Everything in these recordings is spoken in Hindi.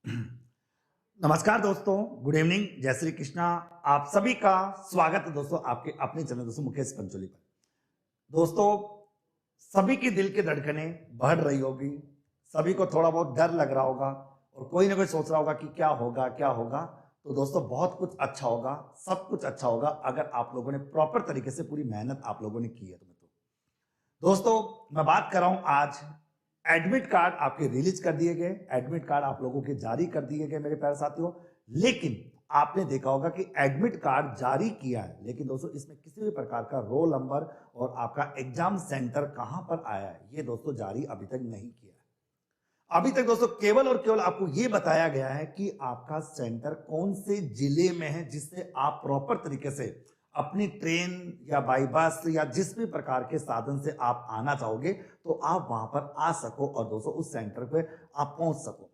नमस्कार दोस्तों, गुड इवनिंग, जय श्री कृष्णा। आप सभी का स्वागत है दोस्तों आपके अपने चैनल दोस्तों मुकेश पंचोली पर। दोस्तों, सभी की दिल की धड़कनें बढ़ रही होगी, सभी को थोड़ा बहुत डर लग रहा होगा और कोई ना कोई सोच रहा होगा कि क्या होगा क्या होगा। तो दोस्तों, बहुत कुछ अच्छा होगा, सब कुछ अच्छा होगा अगर आप लोगों ने प्रॉपर तरीके से पूरी मेहनत आप लोगों ने की है। तो दोस्तों, मैं बात कर रहा हूं आज एडमिट कार्ड आपके रिलीज कर दिए गए, एडमिट कार्ड आप लोगों के जारी कर दिए गए मेरे प्यारे साथियों। लेकिन आपने देखा होगा कि एडमिट कार्ड जारी किया है, लेकिन दोस्तों इसमें किसी भी प्रकार का रोल नंबर और आपका एग्जाम सेंटर कहां पर आया है ये दोस्तों जारी अभी तक नहीं किया है। अभी तक दोस्तों केवल और केवल आपको ये बताया गया है कि आपका सेंटर कौन से जिले में है, जिससे आप प्रॉपर तरीके से अपनी ट्रेन या बाई बस या जिस भी प्रकार के साधन से आप आना चाहोगे तो आप वहां पर आ सको और दोस्तों उस सेंटर पे आप पहुंच सको।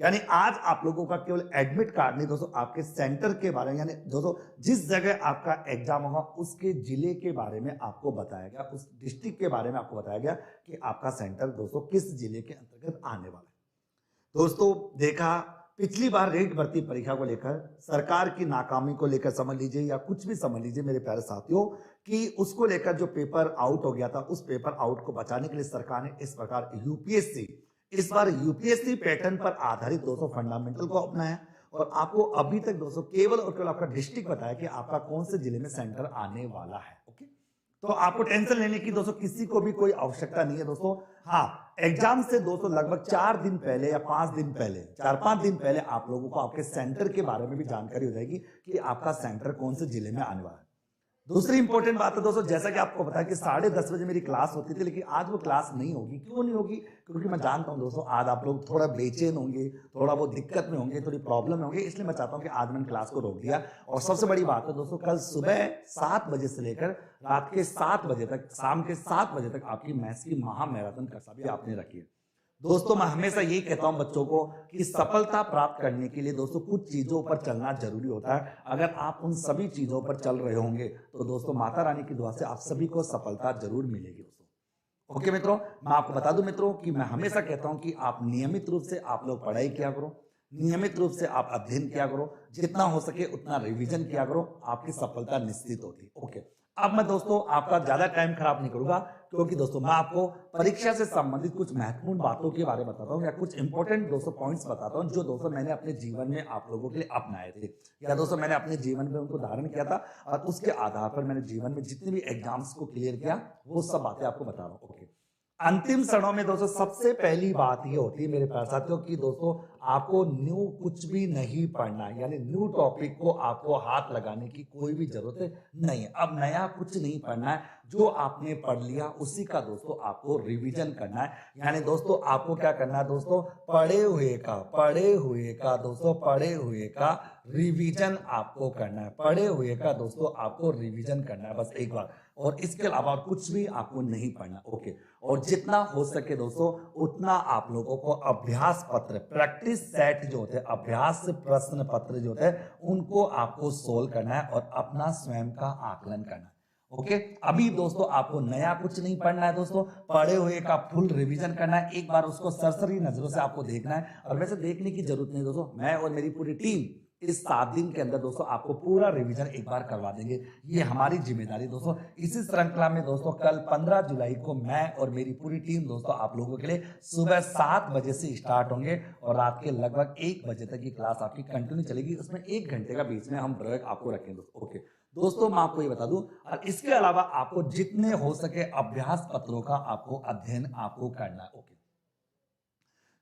यानी आज आप लोगों का केवल एडमिट कार्ड नहीं दोस्तों, आपके सेंटर के बारे में, यानी दोस्तों जिस जगह आपका एग्जाम होगा उसके जिले के बारे में आपको बताया गया, उस डिस्ट्रिक्ट के बारे में आपको बताया गया कि आपका सेंटर दोस्तों किस जिले के अंतर्गत आने वाला है। दोस्तों देखा, पिछली बार रेट भर्ती परीक्षा को लेकर सरकार की नाकामी को लेकर समझ लीजिए या कुछ भी समझ लीजिए मेरे प्यारे साथियों, कि उसको लेकर जो पेपर आउट हो गया था उस पेपर आउट को बचाने के लिए सरकार ने इस प्रकार यूपीएससी, इस बार यूपीएससी पैटर्न पर आधारित दोस्तों फंडामेंटल को अपनाया और आपको अभी तक दोस्तों केवल और केवल आपका डिस्ट्रिक्ट बताया कि आपका कौन से जिले में सेंटर आने वाला है। ओके, तो आपको टेंशन लेने की दोस्तों किसी को भी कोई आवश्यकता नहीं है दोस्तों। हाँ, एग्जाम से दोस्तों लगभग 4 दिन पहले या 5 दिन पहले, 4-5 दिन पहले आप लोगों को आपके सेंटर के बारे में भी जानकारी हो जाएगी कि आपका सेंटर कौन से जिले में आने वाला है। दूसरी इंपॉर्टेंट बात है दोस्तों, जैसा कि आपको पता है कि 10:30 बजे मेरी क्लास होती थी, लेकिन आज वो क्लास नहीं होगी। क्यों नहीं होगी? क्योंकि मैं जानता हूं दोस्तों आज आप लोग थोड़ा बेचैन होंगे, थोड़ा बहुत दिक्कत में होंगे, थोड़ी प्रॉब्लम में होंगे, इसलिए मैं चाहता हूं कि आज मैंने क्लास को रोक दिया। और सबसे बड़ी बात है दोस्तों, कल सुबह 7 बजे से लेकर रात के 7 बजे तक, शाम के 7 बजे तक आपकी मैथ्स की महा मैराथन कक्षा भी आपने रखी है। दोस्तों मैं हमेशा यही कहता हूं बच्चों को कि सफलता प्राप्त करने के लिए दोस्तों कुछ चीजों पर चलना जरूरी होता है। अगर आप उन सभी चीजों पर चल रहे होंगे तो दोस्तों माता रानी की दुआ से आप सभी को सफलता जरूर मिलेगी दोस्तों। ओके मित्रों, मैं आपको बता दूं मित्रों कि मैं हमेशा कहता हूं कि आप नियमित रूप से आप लोग पढ़ाई किया करो, नियमित रूप से आप अध्ययन किया करो, जितना हो सके उतना रिवीजन किया करो, आपकी सफलता निश्चित होगी। ओके, अब मैं दोस्तों आपका ज्यादा टाइम खराब नहीं करूंगा, क्योंकि दोस्तों मैं आपको परीक्षा से संबंधित कुछ महत्वपूर्ण बातों के बारे में बताता हूं या कुछ इंपॉर्टेंट दोस्तों पॉइंट्स बताता हूं जो दोस्तों मैंने अपने जीवन में आप लोगों के लिए अपनाए थे या दोस्तों मैंने अपने जीवन में उनको धारण किया था और उसके आधार पर मैंने जीवन में जितने भी एग्जाम्स को क्लियर किया वो सब बातें आपको बता रहा हूं। ओके, अंतिम क्षणों में दोस्तों सबसे पहली बात ये होती है मेरे प्यारे साथियों कि दोस्तों आपको न्यू कुछ भी नहीं पढ़ना है, यानी न्यू टॉपिक को आपको हाथ लगाने की कोई भी जरूरत नहीं है। अब नया कुछ नहीं पढ़ना है, जो आपने पढ़ लिया उसी का दोस्तों आपको रिवीजन करना है। यानी दोस्तों आपको क्या करना है दोस्तों, पढ़े हुए का रिवीजन आपको करना है, पढ़े हुए का दोस्तों आपको रिवीजन करना है बस एक बार, और इसके अलावा कुछ भी आपको नहीं पढ़ना। ओके, और जितना हो सके दोस्तों उतना आप लोगों को अभ्यास पत्र, प्रैक्टिस सेट जो होते हैं, अभ्यास प्रश्न पत्र जो होते हैं उनको आपको सोल्व करना है और अपना स्वयं का आकलन करना है। ओके, अभी दोस्तों आपको नया कुछ नहीं पढ़ना है दोस्तों, पढ़े हुए का फुल रिवीजन करना है, एक बार उसको सरसरी नजरों से आपको देखना है। और वैसे देखने की जरूरत नहीं दोस्तों, मैं और मेरी पूरी टीम इस 7 दिन के अंदर दोस्तों आपको पूरा रिवीजन एक बार करवा देंगे, ये हमारी जिम्मेदारी दोस्तों। इसी श्रृंखला में दोस्तों कल 15 जुलाई को मैं और मेरी पूरी टीम दोस्तों आप लोगों के लिए सुबह 7 बजे से स्टार्ट होंगे और रात के लगभग 1 बजे तक की क्लास आपकी कंटिन्यू चलेगी। उसमें 1 घंटे का बीच में हम ब्रेक आपको रखेंगे दोस्तों। ओके दोस्तों, मैं आपको ये बता दूं, और इसके अलावा आपको जितने हो सके अभ्यास पत्रों का आपको अध्ययन आपको करना है। ओके,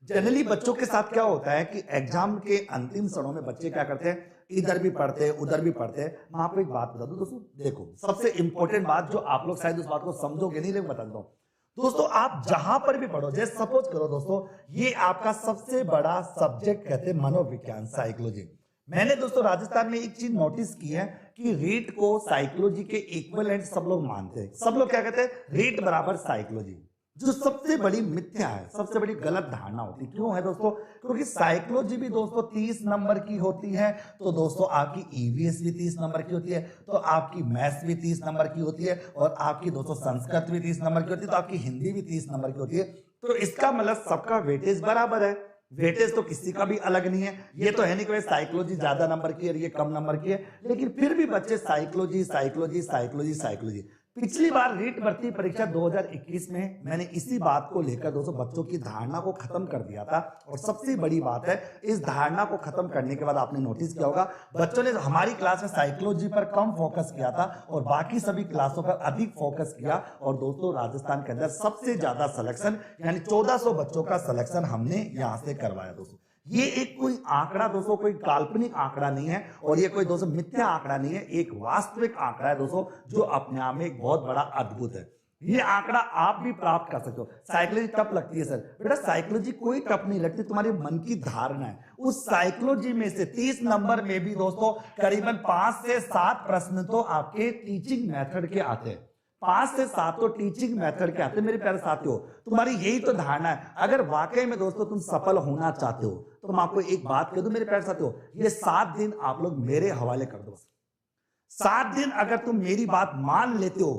जनरली बच्चों के साथ क्या होता है कि एग्जाम के अंतिम क्षणों में बच्चे क्या करते हैं, इधर भी पढ़ते हैं उधर भी पढ़ते हैं। मैं आपको एक बात बता दूं दोस्तों, देखो सबसे इंपॉर्टेंट बात जो आप लोग शायद उस बात को समझोगे नहीं, लेकिन बता दूं दोस्तों, आप जहां पर भी पढ़ो, जैसे सपोज करो दोस्तों ये आपका सबसे बड़ा सब्जेक्ट कहते हैं मनोविज्ञान, साइकोलॉजी। मैंने दोस्तों राजस्थान में एक चीज नोटिस की है कि रीट को साइकोलॉजी के इक्विवेलेंट सब लोग मानते हैं। सब लोग क्या कहते हैं, रीट बराबर साइकोलॉजी, जो सबसे बड़ी मिथ्या है, सबसे बड़ी गलत धारणा होती है। क्यों है दोस्तों, क्योंकि साइकोलॉजी भी दोस्तों 30 नंबर की होती है, तो दोस्तों आपकी ईवीएस भी 30 नंबर की होती है, तो आपकी मैथ्स भी 30 नंबर की होती है, और आपकी दोस्तों संस्कृत भी 30 नंबर की होती है, तो आपकी हिंदी भी 30 नंबर की होती है। तो इसका मतलब सबका वेटेज बराबर है। वेटेज तो किसी का भी अलग नहीं है। ये तो है नहीं कि साइकोलॉजी ज्यादा नंबर की है, ये कम नंबर की है, लेकिन फिर भी बच्चे साइकोलॉजी साइकोलॉजी साइकोलॉजी साइकोलॉजी। पिछली बार रीट भर्ती परीक्षा 2021 में मैंने इसी बात को लेकर दोस्तों बच्चों की धारणा को खत्म कर दिया था। और सबसे बड़ी बात है, इस धारणा को खत्म करने के बाद आपने नोटिस किया होगा बच्चों ने हमारी क्लास में साइकोलॉजी पर कम फोकस किया था और बाकी सभी क्लासों पर अधिक फोकस किया। और दोस्तों राजस्थान के अंदर सबसे ज्यादा सिलेक्शन यानी 1400 बच्चों का सिलेक्शन हमने यहां से करवाया दोस्तों। ये एक कोई आंकड़ा दोस्तों, कोई काल्पनिक आंकड़ा नहीं है और ये कोई दोस्तों मिथ्या आंकड़ा नहीं है, एक वास्तविक आंकड़ा है दोस्तों, जो अपने आप में एक बहुत बड़ा अद्भुत है। ये आंकड़ा आप भी प्राप्त कर सकते हो। साइकोलॉजी टफ लगती है सर, बेटा साइकोलॉजी कोई टफ नहीं लगती, तुम्हारे मन की धारणा है। उस साइकोलॉजी में से 30 नंबर में भी दोस्तों करीबन 5 से 7 प्रश्न तो आपके टीचिंग मेथड के आते हैं। 5 से 7 तो टीचिंग मेथड के आते हैं मेरे प्यारे साथियों। तुम्हारी यही तो धारणा है। अगर वाकई में दोस्तों तुम सफल होना चाहते हो तो मैं आपको एक बात कह दूं मेरे प्यारे साथियों, ये 7 दिन आप लोग मेरे हवाले कर दो। 7 दिन अगर तुम मेरी बात मान लेते हो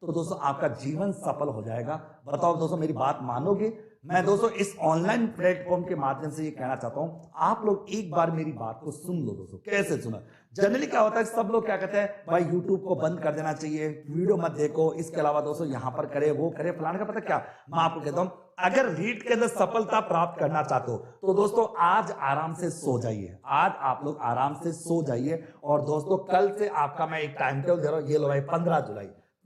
तो दोस्तों आपका जीवन सफल हो जाएगा। बताओ दोस्तों मेरी बात मानोगे? मैं दोस्तों इस ऑनलाइन प्लेटफॉर्म के माध्यम से ये कहना चाहता हूं, आप लोग एक बार मेरी बात को सुन लो दोस्तों। कैसे सुना? जनरली क्या होता है, सब लोग क्या कहते हैं, भाई यूट्यूब को बंद कर देना चाहिए, वीडियो मत देखो, इसके अलावा दोस्तों यहां पर करे वो करे फलाने का। पता क्या, मैं आपको कहता हूं, अगर रीट के अंदर सफलता प्राप्त करना चाहते हो तो दोस्तों आज आराम से सो जाइए। आज आप लोग आराम से सो जाइए। और दोस्तों कल से आपका मैं एक टाइम टेबल दे रहा हूं, ये लो भाई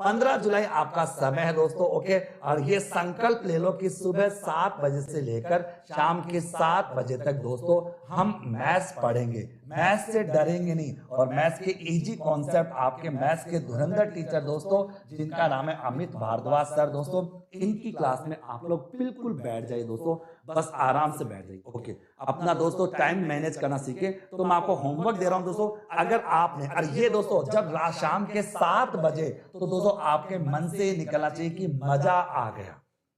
15 जुलाई आपका समय है दोस्तों। ओके, और ये संकल्प ले लो कि सुबह 7 बजे से लेकर शाम के 7 बजे तक दोस्तों हम मैथ्स पढ़ेंगे। मैथ्स से डरेंगे नहीं और मैथ्स के इजी कॉन्सेप्ट आपके मैथ्स के धुरंधर टीचर दोस्तों जिनका नाम है अमित भारद्वाज सर दोस्तों, इनकी क्लास में आप लोग बिल्कुल बैठ जाइए दोस्तों, बस आराम से बैठ जाइए। ओके, अपना दोस्तों टाइम मैनेज करना सीखे। तो मैं आपको होमवर्क दे रहा हूं दोस्तों, अगर आपने और ये दोस्तों जब शाम के 7 बजे तो दोस्तों आपके मन से निकलना चाहिए कि मजा आ गया।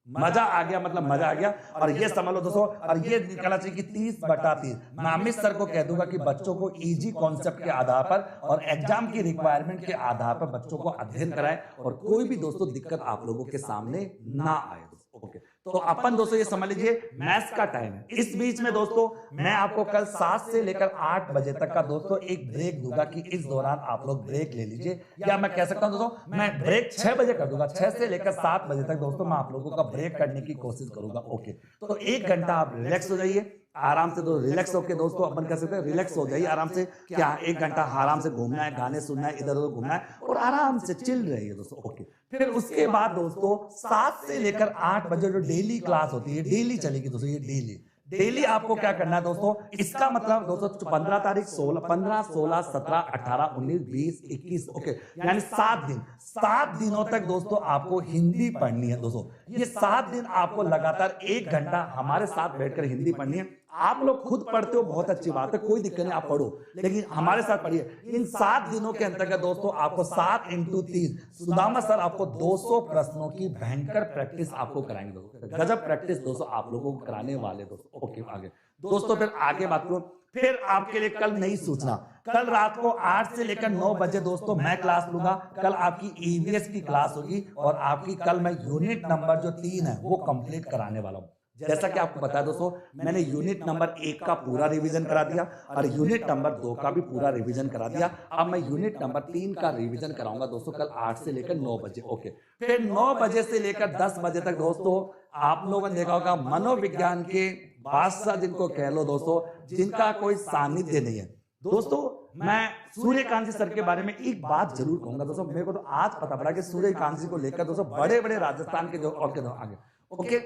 मजा आ गया मतलब मजा आ गया। और ये समझ लो दोस्तों, और ये निकलना चाहिए कि 30/30। मैं अमित सर को कह दूंगा कि बच्चों को इजी कॉन्सेप्ट के आधार पर और एग्जाम की रिक्वायरमेंट के आधार पर बच्चों को अध्ययन कराएं और कोई भी दोस्तों दिक्कत आप लोगों के सामने ना आए। ओके, तो अपन दोस्तों ये समझ लीजिए मैथ्स का टाइम है। इस बीच में दोस्तों मैं आपको कल 7 से लेकर 8 बजे तक का दोस्तों एक ब्रेक दूंगा कि इस दौरान आप लोग ब्रेक ले लीजिए। या मैं कह सकता हूं दोस्तों मैं ब्रेक 6 बजे कर दूंगा, 6 से लेकर 7 बजे तक दोस्तों मैं आप लोगों का ब्रेक करने की कोशिश करूंगा। ओके, तो 1 घंटा आप रिलैक्स हो जाइए आराम से। तो रिलैक्स होकर दोस्तों अपन कह सकते हैं रिलैक्स हो जाइए आराम से। क्या 1 घंटा आराम से घूमना है, गाने सुनना है, इधर उधर घूमना है और आराम से चिल रहिए दोस्तों। ओके, फिर उसके बाद दोस्तों 7 से लेकर 8 बजे जो डेली क्लास होती है, डेली चलेगी दोस्तों। ये डेली आपको क्या करना है दोस्तों, इसका मतलब दोस्तों 15 तारीख 15, 16, 17, 18, 19, 20, 21 ओके, यानी 7 दिनों तक दोस्तों आपको हिंदी पढ़नी है दोस्तों। ये 7 दिन आपको लगातार 1 घंटा हमारे साथ बैठकर हिंदी पढ़नी है। आप लोग खुद पढ़ते हो, बहुत अच्छी बात है, कोई दिक्कत नहीं, आप पढ़ो, लेकिन हमारे साथ पढ़िए। इन 7 दिनों के अंतर्गत दोस्तों आपको 7 × 30 सुदामा सर आपको 200 प्रश्नों की भयंकर प्रैक्टिस आपको कराएंगे दोस्तों। गजब प्रैक्टिस दोस्तों आप लोगों को कराने वाले दोस्तों। ओके, आगे दोस्तों फिर आगे बात करो। फिर आपके लिए कल नई सूचना, कल रात को 8 से लेकर 9 बजे दोस्तों मैं क्लास लूंगा। कल आपकी ईवीएस की क्लास होगी और आपकी कल मैं यूनिट नंबर जो 3 है वो कंप्लीट कराने वाला हूं। जैसा कि आपको पता है दोस्तों मैंने यूनिट नंबर 1 का पूरा रिवीजन करा दिया और यूनिट नंबर 2 का भी पूरा रिवीजन करा दिया। अब मैं यूनिट नंबर 3 का रिवीजन कराऊंगा दोस्तों कल 8 से लेकर 9 बजे। ओके, फिर 9 बजे से लेकर 10 बजे तक दोस्तों आप लोगों ने देखा होगा मनोविज्ञान के बादशाह जिनको कह लो दोस्तों, जिनका कोई सानिध्य नहीं है दोस्तों। मैं सूर्यकांत जी सर के बारे में एक बात जरूर कहूंगा दोस्तों। मेरे को तो आज पता पड़ा कि सूर्यकांत जी को लेकर दोस्तों बड़े बड़े राजस्थान के जो और के आगे ओके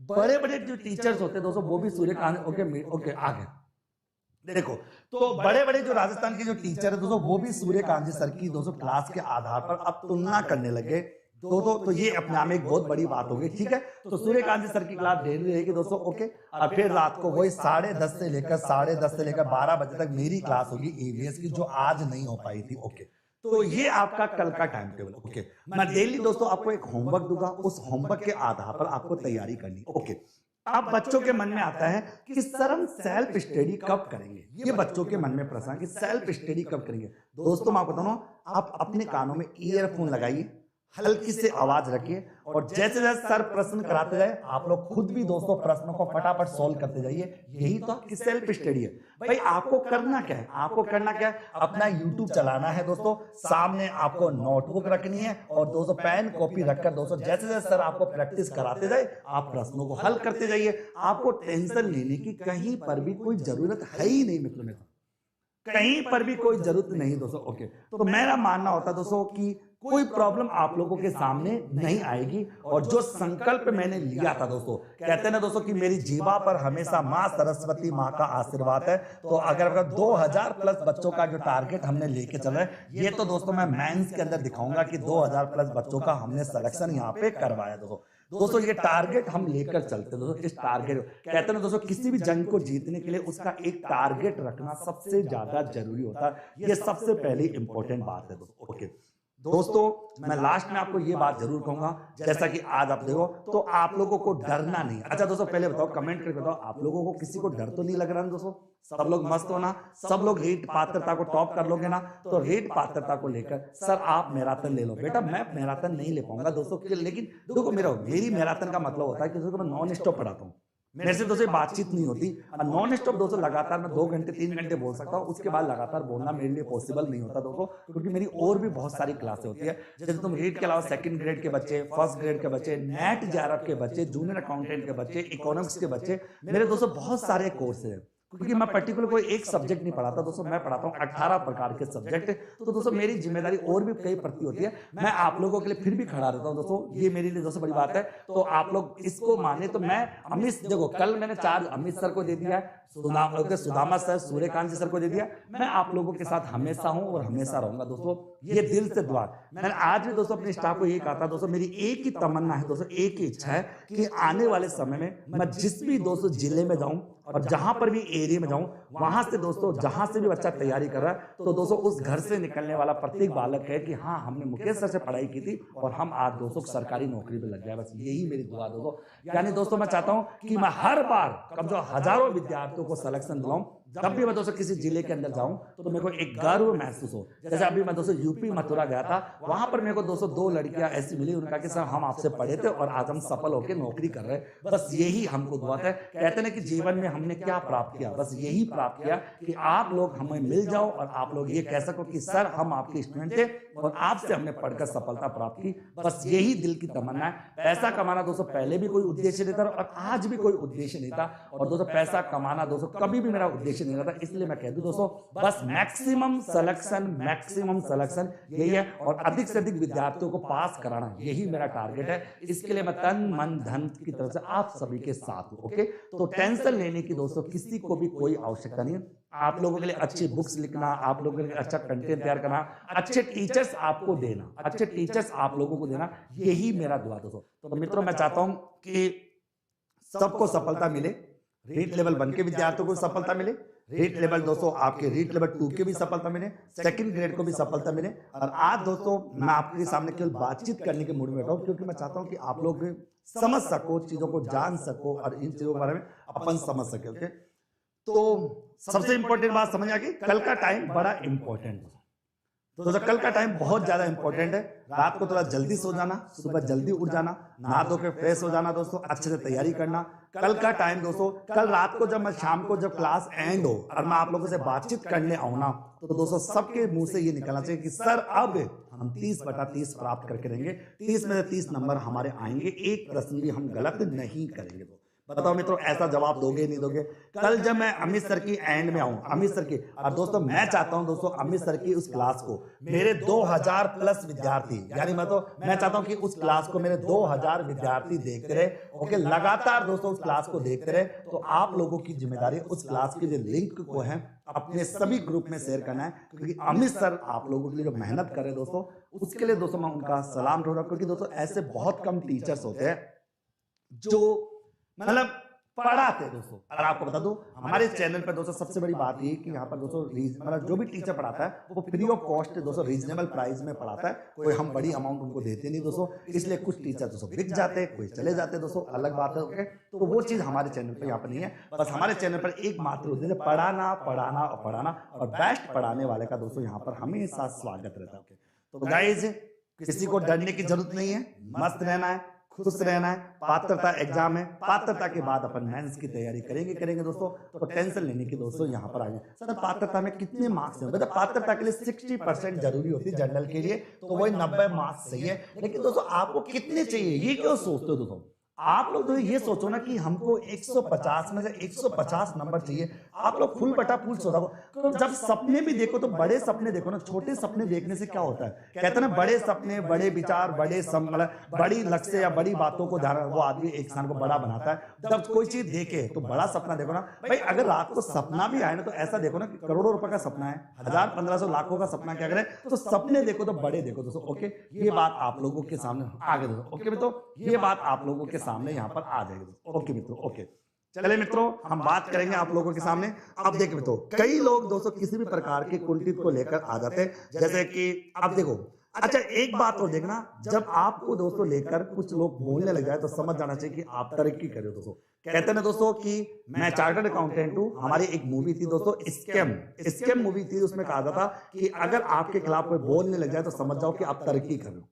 बड़े बड़े जो टीचर्स होते हैं दोस्तों वो भी सूर्यकांत ओके आगे देखो। तो बड़े बड़े जो राजस्थान के जो टीचर है दोस्तों वो भी सूर्यकांत जी सर की दोस्तों क्लास के आधार पर अब तुलना करने लगे। तो ये अपने आप में एक बहुत बड़ी बात होगी। ठीक है, तो सूर्यकांत जी सर की क्लास डेली रहेगी दोस्तों। ओके, और फिर रात को वही 10:30 से लेकर 12 बजे तक मेरी क्लास होगी ईवीएस की, जो आज नहीं हो पाई थी। ओके, तो ये आपका कल का टाइम टेबल। ओके, मैं डेली दोस्तों आपको एक होमवर्क दूंगा, उस होमवर्क के आधार पर आपको तैयारी करनी। ओके, अब बच्चों के मन में आता है कि सर हम सेल्फ स्टडी कब करेंगे, ये बच्चों के मन में प्रश्न है कि सेल्फ स्टडी कब करेंगे। दोस्तों मैं आपको बताऊं, आप अपने कानों में ईयरफोन लगाइए, हल्की से आवाज रखिए और जैसे जैसे सर प्रश्न कराते जाए आप लोग खुद भी दोस्तों प्रश्नों को फटाफट सॉल्व करते जाइए। यही तो आपकी सेल्फ स्टडी है। भाई आपको करना क्या है, आपको करना क्या है, अपना यूट्यूब चलाना है दोस्तों, सामने आपको नोटबुक रखनी है और दोस्तों पेन कॉपी रखकर दोस्तों जैसे जैसे सर आपको प्रैक्टिस कराते जाए आप प्रश्नों को हल करते जाइए। आपको टेंशन लेने की कहीं पर भी कोई जरूरत है ही नहीं मित्रों, में कहीं पर भी कोई जरूरत नहीं दोस्तों। ओके, तो मेरा मानना होता दोस्तों कि कोई प्रॉब्लम आप लोगों के सामने नहीं आएगी। और जो संकल्प मैंने लिया था दोस्तों, कहते हैं ना दोस्तों कि मेरी जीवा पर हमेशा मां सरस्वती मां का आशीर्वाद है। तो अगर 2000 प्लस बच्चों का जो टारगेट हमने लेके चल रहे हैं, ये तो दोस्तों मैं मेंस के अंदर दिखाऊंगा कि 2000 प्लस बच्चों का हमने सिलेक्शन यहाँ पे करवाया दोस्तों। ये टारगेट हम लेकर चलते दोस्तों। इस टारगेट कहते हैं ना दोस्तों, किसी भी जंग को जीतने के लिए उसका एक टारगेट रखना सबसे ज्यादा जरूरी होता है। ये सबसे पहली इंपॉर्टेंट बात है दोस्तों। ओके दोस्तों, मैं लास्ट में आपको ये बात जरूर कहूंगा, जैसा कि आज आप देखो तो आप लोगों को डरना नहीं। अच्छा दोस्तों, पहले बताओ, कमेंट करके बताओ, आप लोगों को किसी को डर तो नहीं लग रहा ना दोस्तों? सब लोग मस्त हो ना, सब लोग रीट पात्रता को टॉप कर लोगे ना? तो रीट पात्रता को लेकर सर आप मैराथन ले लो। बेटा मैं मैराथन नहीं ले पाऊंगा दोस्तों, लेकिन देखो मेरी मैराथन का मतलब होता है कि मैं नॉन स्टॉप पढ़ाता हूँ, मेरे से दोस्तों बातचीत नहीं होती। और नॉन स्टॉप दोस्तों लगातार मैं 2 घंटे 3 घंटे बोल सकता हूँ, उसके बाद लगातार बोलना मेरे लिए पॉसिबल नहीं होता दोस्तों, क्योंकि मेरी और भी बहुत सारी क्लासें होती है। जैसे तुम रीड के अलावा सेकंड ग्रेड के बच्चे, फर्स्ट ग्रेड के बच्चे, नेट जेआरएफ के बच्चे, जूनियर अकाउंटेंट के बच्चे, इकोनॉमिक्स के बच्चे, मेरे दोस्तों बहुत सारे कोर्स है। क्योंकि मैं पर्टिकुलर कोई एक सब्जेक्ट नहीं पढ़ाता दोस्तों, मैं पढ़ाता हूँ 18 प्रकार के सब्जेक्ट। तो दोस्तों मेरी जिम्मेदारी और भी कई प्रति होती है, मैं आप लोगों के लिए फिर भी खड़ा रहता हूँ दोस्तों, ये मेरे लिए दोस्तों बड़ी बात है। तो आप लोग इसको माने तो मैं अमित, देखो कल मैंने चार्ज अमित सर को दे दिया है, सुदामा सर, सूर्यकांत जी सर को दे दिया। मैं आप लोगों के साथ हमेशा हूं और हमेशा रहूंगा दोस्तों, ये दिल से दुआ। मैंने आज भी दोस्तों अपने स्टाफ को यही कहा था दोस्तों, मेरी एक ही तमन्ना है दोस्तों, एक ही इच्छा है कि आने वाले समय में मैं जिस भी दोस्तों जिले में जाऊं और जहां पर भी एरिया में जाऊं, वहां से दोस्तों जहां से भी बच्चा तैयारी कर रहा है, तो दोस्तों उस घर से निकलने वाला प्रत्येक बालक है कि हाँ हमने मुकेश सर से पढ़ाई की थी और हम आज दोस्तों सरकारी नौकरी पे लग गए। बस यही मेरी दुआ दोस्तों। यानी दोस्तों मैं चाहता हूं कि मैं हर बार कम से कम हजारों विद्यार्थियों को सिलेक्शन दिलाऊं। जब भी मैं दोस्तों किसी जिले के अंदर जाऊं तो मेरे को एक गर्व महसूस हो। जैसे अभी मैं दोस्तों यूपी मथुरा गया था, वहां पर मेरे को दोस्तों 2 लड़कियां ऐसी मिली, उन्होंने कहा कि सर हम आपसे पढ़े थे और आज हम सफल होकर नौकरी कर रहे हैं। बस यही हमको दुआ है। कहते हैं कि जीवन में हमने क्या प्राप्त किया, बस यही प्राप्त किया कि आप लोग हमें मिल जाओ और आप लोग ये कह सको कि सर हम आपके स्टूडेंट थे और आपसे हमने पढ़कर सफलता प्राप्त की। बस यही दिल की तमन्ना है। पैसा कमाना दोस्तों पहले भी कोई उद्देश्य नहीं था और आज भी कोई उद्देश्य नहीं था। और दोस्तों पैसा कमाना दोस्तों कभी भी मेरा उद्देश्य नहीं था। इसलिए मैं कह दूं दोस्तों, बस मैक्सिमम सिलेक्शन यही है और अधिक से अधिक विद्यार्थियों को पास कराना, यही मेरा टारगेट है। इसके लिए मैं तन मन धन की तरफ से आप सभी के साथ हूं। ओके, तो टेंशन लेने की दोस्तों किसी को भी कोई आवश्यकता नहीं है। आप लोगों के लिए अच्छी बुक्स लिखना, आप लोगों के लिए अच्छा कंटेंट तैयार करना, अच्छे टीचर्स आपको देना, अच्छे टीचर्स आप लोगों को देना, यही मेरा दुआ दोस्तों। तो मित्रों मैं चाहता हूं कि सबको सफलता मिले, रीट लेवल 1 के विद्यार्थियों को सफलता मिले, रीट लेवल दोस्तों आपके रीट लेवल 2 के भी सफलता मिले, सेकंड ग्रेड को भी सफलता मिले। और आज दोस्तों मैं आपके सामने केवल बातचीत करने के मूड में बैठा हूं, क्योंकि मैं चाहता हूं कि आप लोग समझ सको, चीजों को जान सको और इन चीजों के बारे में अपन समझ सके। ओके, तो सबसे इंपॉर्टेंट बात समझ आ गई, कल का टाइम बड़ा इंपॉर्टेंट है तो कल का टाइम बहुत ज्यादा इंपॉर्टेंट है। रात को थोड़ा जल्दी सो जाना, सुबह जल्दी उठ जाना, नहा धो के फ्रेश हो जाना दोस्तों, अच्छे से तैयारी करना। कल का टाइम दोस्तों, कल रात को जब मैं शाम को जब क्लास एंड हो और मैं आप लोगों से बातचीत करने आऊं ना, तो दोस्तों सबके मुंह से ये निकलना चाहिए कि सर अब हम 30/30 प्राप्त करके रहेंगे, 30 में से 30 नंबर हमारे आएंगे, एक प्रश्न भी हम गलत नहीं करेंगे। तो बताओ मित्रों, ऐसा जवाब दोगे नहीं दोगे? कल जब मैं अमित सर की एंड में आऊं, अमित सर की, और दोस्तों मैं चाहता हूं दोस्तों अमित सर की उस क्लास को मेरे 2000 प्लस विद्यार्थी, यानी मैं चाहता हूं कि उस क्लास को मेरे 2000 विद्यार्थी देखते रहे। ओके, लगातार दोस्तों उस क्लास को देखते रहे। तो आप लोगों की जिम्मेदारी उस क्लास के जो लिंक को है अपने सभी ग्रुप में शेयर करना है, क्योंकि अमित सर आप लोगों के लिए जो मेहनत कर रहे दोस्तों, उसके लिए दोस्तों मैं उनका सलाम ठोक रहा हूं। क्योंकि दोस्तों ऐसे बहुत कम टीचर्स होते हैं जो मतलब पढ़ाते दोस्तों। और आपको बता दूं, हमारे चैनल पर दोस्तों सबसे बड़ी बात ये कि यहाँ पर दोस्तों मतलब जो भी टीचर पढ़ाता है वो फ्री ऑफ कॉस्ट दोस्तों रीजनेबल प्राइस में पढ़ाता है। कोई हम बड़ी अमाउंट उनको देते नहीं दोस्तों, इसलिए कुछ टीचर दोस्तों बिक जाते हैं, कोई चले जाते हैं दोस्तों, अलग बात है। ओके, तो वो चीज हमारे चैनल पर यहाँ पर नहीं है। बस हमारे चैनल पर एकमात्र उद्देश्य पढ़ाना पढ़ाना और पढ़ाना, और बेस्ट पढ़ाने वाले का दोस्तों यहाँ पर हमेशा स्वागत रहता है। तो गाइज किसी को डरने की जरूरत नहीं है, मस्त रहना है, खुश रहना है। पात्रता एग्जाम है, पात्रता के बाद अपन मेंस की तैयारी करेंगे दोस्तों। तो टेंशन लेने की दोस्तों यहाँ पर आ गए। सर पात्रता में कितने मार्क्स हैं? मतलब पात्रता के लिए 60% जरूरी होती है जनरल के लिए, तो वही 90 मार्क्स सही है। लेकिन दोस्तों आपको कितने चाहिए ये क्यों सोचते हो दोस्तों? आप लोग तो ये सोचो ना कि हमको 150 में से 150 नंबर चाहिए। आप लोग फुल बटा फुल सोचो। तो जब सपने भी देखो तो बड़े सपने देखो ना, छोटे सपने देखने से क्या होता है? कहते हैं ना बड़े सपने, बड़े विचार, मतलब बड़ी लक्ष्य या बड़ी बातों को ध्यान, वो आदमी एक इंसान को बड़ा बनाता है। जब कोई चीज देखे तो बड़ा सपना देखो ना भाई। अगर रात को सपना भी आए ना तो ऐसा देखो ना कि करोड़ों रुपए का सपना है, 1000-1500 लाखों का सपना क्या करें, तो सपने देखो तो बड़े देखो दोस्तों। ओके, ये बात आप लोगों के सामने आगे दोस्तों। ओके मित्रों, ये बात आप लोगों के सामने यहाँ पर आ जाएगी। ओके मित्रों, ओके चले मित्रों, हम बात करेंगे आप लोगों के सामने। अब देखिए मित्रों, कई लोग दोस्तों किसी भी प्रकार के कुंठित को लेकर आ जाते हैं, जैसे कि अब देखो, अच्छा एक बात और देखना, जब आपको दोस्तों लेकर कुछ लोग बोलने लग जाए तो समझ जाना चाहिए कि आप तरक्की कर रहे हो दोस्तों। कहते हैं ना दोस्तों कि मैं चार्टर्ड अकाउंटेंट हूं। हमारी एक मूवी थी दोस्तों, स्कैम मूवी थी। उसमें कहा जाता कि अगर आपके खिलाफ कोई बोलने लग जाए तो समझ जाओ कि आप तरक्की कर रहे हो।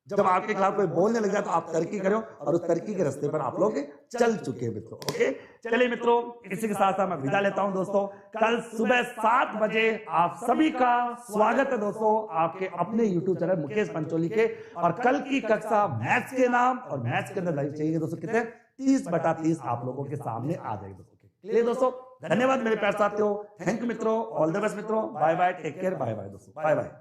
जब आपके खिलाफ कोई बोलने लग जाए तो आप तरक्की करो, और उस तरक्की के रास्ते पर आप लोग चल चुके हैं मित्रों। ओके चलिए मित्रों, इसी के साथ साथ मैं विदा लेता हूं दोस्तों। कल सुबह 7 बजे आप सभी का स्वागत है दोस्तों आपके अपने YouTube चैनल मुकेश पंचोली के। और कल की कक्षा मैथ्स के नाम और मैथ्स के अंदर लाइव चाहिए दोस्तों कितने 30/30 आप लोगों के सामने आ जाएगी दोस्तों। चलिए दोस्तों, धन्यवाद मेरे प्यारे साथियों, थैंक यू मित्रों, ऑल द बेस्ट मित्रों, bye bye, take care, bye bye दोस्तों, बाय बाय।